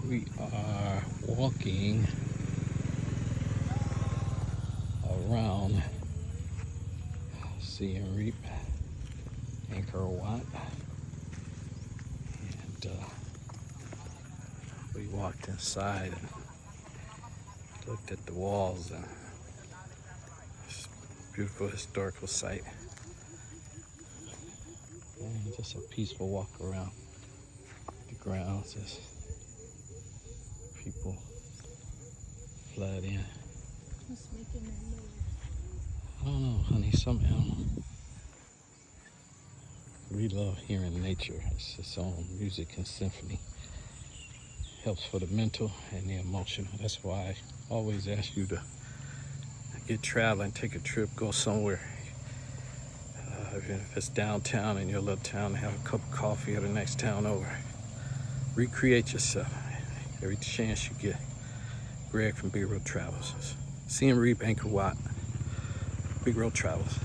We are walking around Siem Reap, Angkor Wat, and we walked inside and looked at the walls, and it's a beautiful historical site. And just a peaceful walk around the grounds as people flood in. What's making that noise? I don't know, honey, some animal. We love hearing nature. It's its own music and symphony. Helps for the mental and the emotional. That's why I always ask you to get traveling, take a trip, go somewhere. If it's downtown in your little town, have a cup of coffee at the next town over. Recreate yourself every chance you get. Greg from Big Road Travels. Siem Reap, Angkor Wat, Big Road Travels.